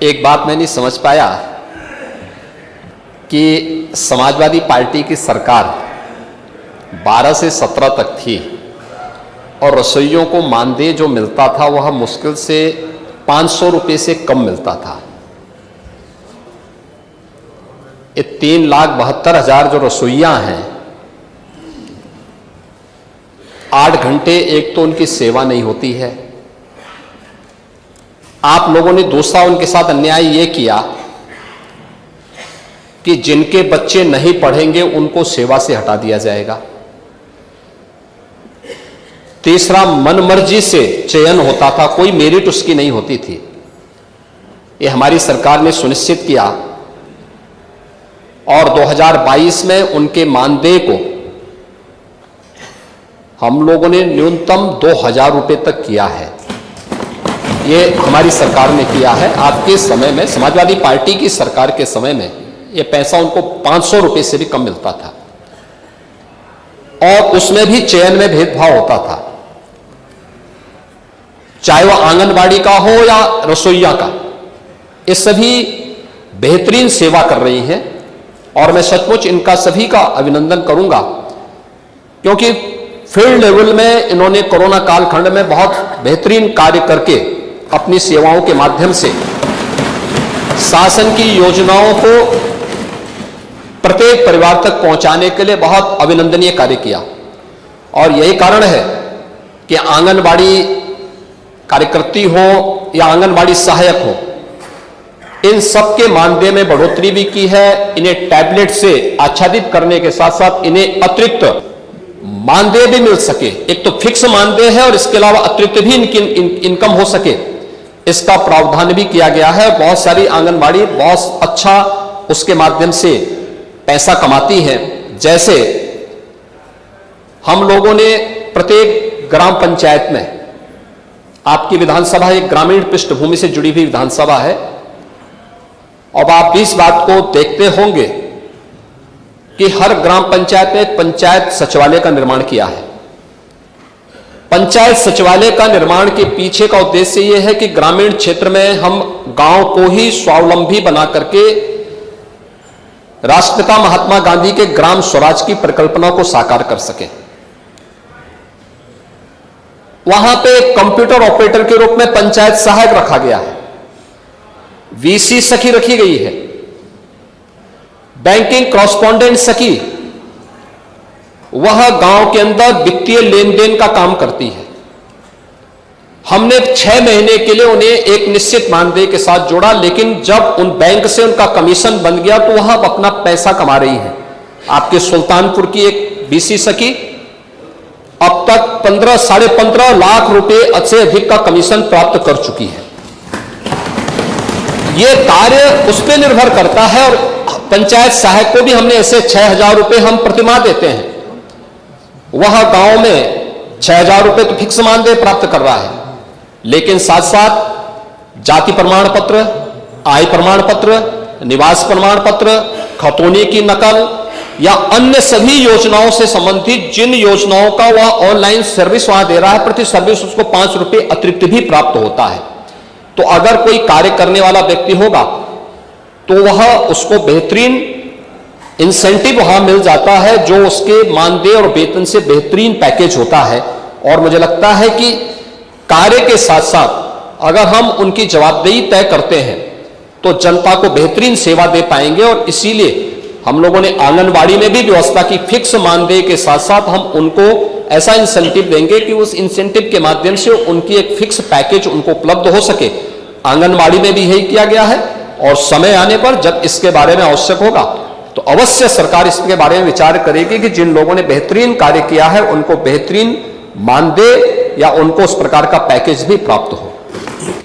एक बात मैं नहीं समझ पाया कि समाजवादी पार्टी की सरकार 12 से 17 तक थी और रसोइयों को मानदेय जो मिलता था वह मुश्किल से 500 रुपये से कम मिलता था। ये 3,72,000 जो रसोइयां हैं, 8 घंटे एक तो उनकी सेवा नहीं होती है। आप लोगों ने दूसरा उनके साथ अन्याय ये किया कि जिनके बच्चे नहीं पढ़ेंगे उनको सेवा से हटा दिया जाएगा। तीसरा, मनमर्जी से चयन होता था, कोई मेरिट उसकी नहीं होती थी। ये हमारी सरकार ने सुनिश्चित किया और 2022 में उनके मानदेय को हम लोगों ने न्यूनतम 2,000 रुपये तक किया है। ये हमारी सरकार ने किया है। आपके समय में, समाजवादी पार्टी की सरकार के समय में, ये पैसा उनको 500 रुपये से भी कम मिलता था और उसमें भी चयन में भेदभाव होता था, चाहे वह आंगनबाड़ी का हो या रसोइया का। ये सभी बेहतरीन सेवा कर रही हैं और मैं सचमुच इनका सभी का अभिनंदन करूंगा, क्योंकि फील्ड लेवल में इन्होंने कोरोना कालखंड में बहुत बेहतरीन कार्य करके अपनी सेवाओं के माध्यम से शासन की योजनाओं को प्रत्येक परिवार तक पहुंचाने के लिए बहुत अभिनंदनीय कार्य किया। और यही कारण है कि आंगनबाड़ी कार्यकर्ती हो या आंगनबाड़ी सहायक हो, इन सबके मानदेय में बढ़ोतरी भी की है। इन्हें टैबलेट से आच्छादित करने के साथ साथ इन्हें अतिरिक्त मानदेय भी मिल सके। एक तो फिक्स मानदेय है और इसके अलावा अतिरिक्त भी इनकी इनकम हो सके, इसका प्रावधान भी किया गया है। बहुत सारी आंगनबाड़ी बहुत अच्छा उसके माध्यम से पैसा कमाती हैं। जैसे हम लोगों ने प्रत्येक ग्राम पंचायत में, आपकी विधानसभा एक ग्रामीण पृष्ठभूमि से जुड़ी हुई विधानसभा है, अब आप इस बात को देखते होंगे कि हर ग्राम पंचायत में एक पंचायत सचिवालय का निर्माण किया है। पंचायत सचिवालय का निर्माण के पीछे का उद्देश्य यह है कि ग्रामीण क्षेत्र में हम गांव को ही स्वावलंबी बना करके राष्ट्रपिता महात्मा गांधी के ग्राम स्वराज की परिकल्पना को साकार कर सकें। वहां पे कंप्यूटर ऑपरेटर के रूप में पंचायत सहायक रखा गया है, वीसी सखी रखी गई है, बैंकिंग कॉरेस्पॉन्डेंट सखी, वह गांव के अंदर वित्तीय लेन देन का काम करती है। हमने 6 महीने के लिए उन्हें एक निश्चित मानदेय के साथ जोड़ा, लेकिन जब उन बैंक से उनका कमीशन बन गया तो वह अपना पैसा कमा रही है। आपके सुल्तानपुर की एक बीसी सखी अब तक 15-15.5 लाख रुपए से अधिक का कमीशन प्राप्त कर चुकी है। यह कार्य उस पर निर्भर करता है और पंचायत सहायक को भी हमने ऐसे 6,000 रुपए हम प्रतिमाह देते हैं। वह गांव में 6,000 रुपए तो फिक्स मानदेय प्राप्त कर रहा है, लेकिन साथ साथ जाति प्रमाण पत्र, आय प्रमाण पत्र, निवास प्रमाण पत्र, खतौनी की नकल या अन्य सभी योजनाओं से संबंधित जिन योजनाओं का वह ऑनलाइन सर्विस वहां दे रहा है, प्रति सर्विस उसको 5 रुपए अतिरिक्त भी प्राप्त होता है। तो अगर कोई कार्य करने वाला व्यक्ति होगा तो वह उसको बेहतरीन इंसेंटिव वहां मिल जाता है, जो उसके मानदेय और वेतन से बेहतरीन पैकेज होता है। और मुझे लगता है कि कार्य के साथ साथ अगर हम उनकी जवाबदेही तय करते हैं तो जनता को बेहतरीन सेवा दे पाएंगे। और इसीलिए हम लोगों ने आंगनबाड़ी में भी व्यवस्था की, फिक्स मानदेय के साथ साथ हम उनको ऐसा इंसेंटिव देंगे कि उस इंसेंटिव के माध्यम से उनकी एक फिक्स पैकेज उनको उपलब्ध हो सके। आंगनबाड़ी में भी यही किया गया है और समय आने पर जब इसके बारे में आवश्यक होगा तो अवश्य सरकार इसके बारे में विचार करेगी कि जिन लोगों ने बेहतरीन कार्य किया है उनको बेहतरीन मानदेय या उनको उस प्रकार का पैकेज भी प्राप्त हो।